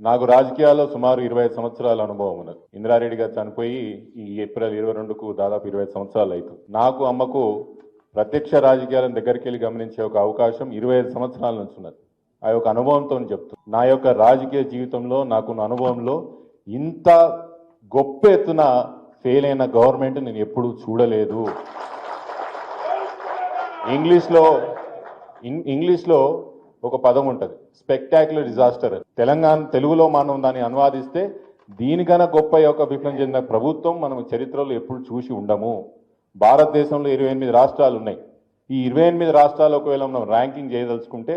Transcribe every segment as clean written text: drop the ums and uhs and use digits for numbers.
నాకు రాజకీయాల్లో సుమారు 25 సంవత్సరాల అనుభవం ఉన్నది. ఇందిరారెడ్డి గారు చనిపోయి ఈ ఏప్రిల్ 22కు దాదాపు 25 సంవత్సరాలు అవుతుంది. నాకు అమ్మకు ప్రత్యక్ష రాజకీయాలను దగ్గరికి వెళ్ళి గమనించే ఒక అవకాశం 25 సంవత్సరాల నుంచి ఉన్నది. ఆ యొక్క అనుభవంతో చెప్తాను. నా యొక్క రాజకీయ జీవితంలో నాకున్న అనుభవంలో ఇంత గొప్ప ఎత్తున ఫెయిల్ అయిన గవర్నమెంట్ నేను ఎప్పుడూ చూడలేదు. ఇంగ్లీష్లో ఒక పదం ఉంటుంది, స్పెక్టాక్యులర్ డిజాస్టర్. తెలుగులో మనం దాన్ని అనువాదిస్తే దీనికన్నా గొప్ప యొక్క విప్లవం చెందిన ప్రభుత్వం మనం చరిత్రలో ఎప్పుడు చూసి ఉండము. భారతదేశంలో 28 రాష్ట్రాలు ఉన్నాయి. ఈ 28 రాష్ట్రాలు ఒకవేళ మనం ర్యాంకింగ్ చేయదలుచుకుంటే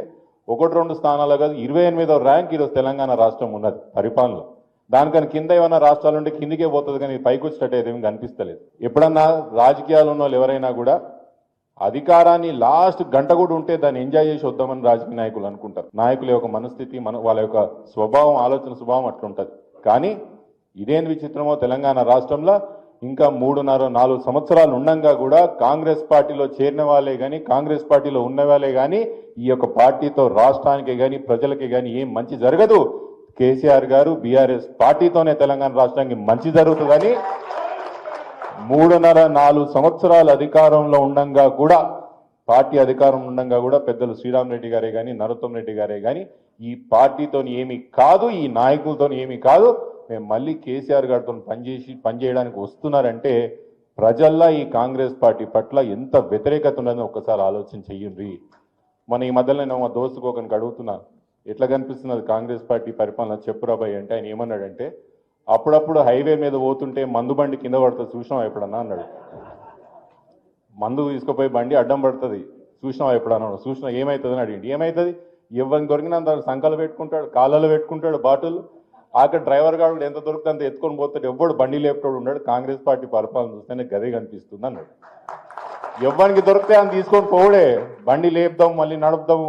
1-2 స్థానాలు కాదు, 28వ ర్యాంక్ ఈరోజు తెలంగాణ రాష్ట్రం ఉన్నది పరిపాలనలో. దానికన్నా కింద ఏమైనా రాష్ట్రాలు ఉంటే కిందికే పోతుంది, కానీ పైకి వచ్చేటట్టు ఏదేమి కనిపిస్తలేదు. ఎప్పుడన్నా రాజకీయాలు ఉన్న వాళ్ళు ఎవరైనా కూడా అధికారాన్ని లాస్ట్ గంట కూడా ఉంటే దాన్ని ఎంజాయ్ చేసి వద్దామని రాజకీయ నాయకులు అనుకుంటారు. నాయకుల యొక్క మనస్థితి, వాళ్ళ యొక్క స్వభావం, ఆలోచన స్వభావం అట్లుంటుంది. కానీ ఇదేం విచిత్రమో, తెలంగాణ రాష్ట్రంలో ఇంకా 3.5-4 సంవత్సరాలు ఉండంగా కూడా కాంగ్రెస్ పార్టీలో చేరిన వాళ్ళే కానీ, కాంగ్రెస్ పార్టీలో ఉన్న వాళ్ళే కానీ ఈ యొక్క పార్టీతో రాష్ట్రానికి కానీ ప్రజలకి కానీ ఏం మంచి జరగదు. కేసీఆర్ గారు బీఆర్ఎస్ పార్టీతోనే తెలంగాణ రాష్ట్రానికి మంచి జరుగుతుందని 3.5-4 సంవత్సరాలు అధికారంలో ఉండంగా కూడా, పార్టీ అధికారం ఉండంగా కూడా పెద్దలు శ్రీరామ్ రెడ్డి గారే కానీ, నరోత్తం రెడ్డి గారే కానీ ఈ పార్టీతో ఏమీ కాదు, ఈ నాయకులతో ఏమీ కాదు, మేము మళ్ళీ కేసీఆర్ గారితో పనిచేయడానికి వస్తున్నారంటే ప్రజల్లో ఈ కాంగ్రెస్ పార్టీ పట్ల ఎంత వ్యతిరేకత ఉన్నదని ఒక్కసారి ఆలోచన చెయ్యండి. మన ఈ మధ్యలో నేను మా దోస్తుకు ఒకరికి అడుగుతున్నా, ఎట్లా కనిపిస్తున్నది కాంగ్రెస్ పార్టీ పరిపాలన చెప్పురాబాయ్ అంటే, ఆయన ఏమన్నాడంటే, అప్పుడప్పుడు హైవే మీద పోతుంటే మందు బండి కింద పడుతుంది చూసినావా ఎప్పుడన్నా అన్నాడు. మందు తీసుకుపోయి బండి అడ్డం పడుతుంది చూసినావా ఎప్పుడన్నా, చూసినా ఏమవుతుందని అడిగింది. ఏమవుతుంది, ఎవరిని దొరికినంత సంకలు పెట్టుకుంటాడు, కాళ్ళలో పెట్టుకుంటాడు బాటిల్. అక్కడ డ్రైవర్ గారు ఎంత దొరికితే అంత ఎత్తుకొని పోతాడు, ఎవ్వడు బండి లేపుతాడు ఉన్నాడు. కాంగ్రెస్ పార్టీ పరిపాలన చూస్తేనే గదే కనిపిస్తుంది అన్నాడు. ఎవరికి దొరికితే అని తీసుకొని పోవడే, బండి లేపుదాం, మళ్ళీ నడుపుదాం,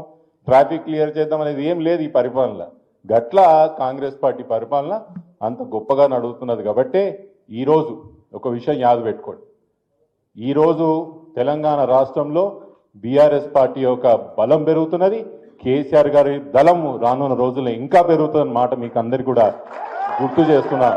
ట్రాఫిక్ క్లియర్ చేద్దాం అనేది ఏం లేదు ఈ పరిపాలన. గట్లా కాంగ్రెస్ పార్టీ పరిపాలన అంత గొప్పగా నడుగుతున్నది. కాబట్టి ఈరోజు ఒక విషయం యాద పెట్టుకోండి, ఈరోజు తెలంగాణ రాష్ట్రంలో బీఆర్ఎస్ పార్టీ యొక్క బలం పెరుగుతున్నది, కేసీఆర్ గారి దళం రానున్న రోజుల్లో ఇంకా పెరుగుతుందన్న మాట మీకు అందరికీ కూడా గుర్తు చేస్తున్నా.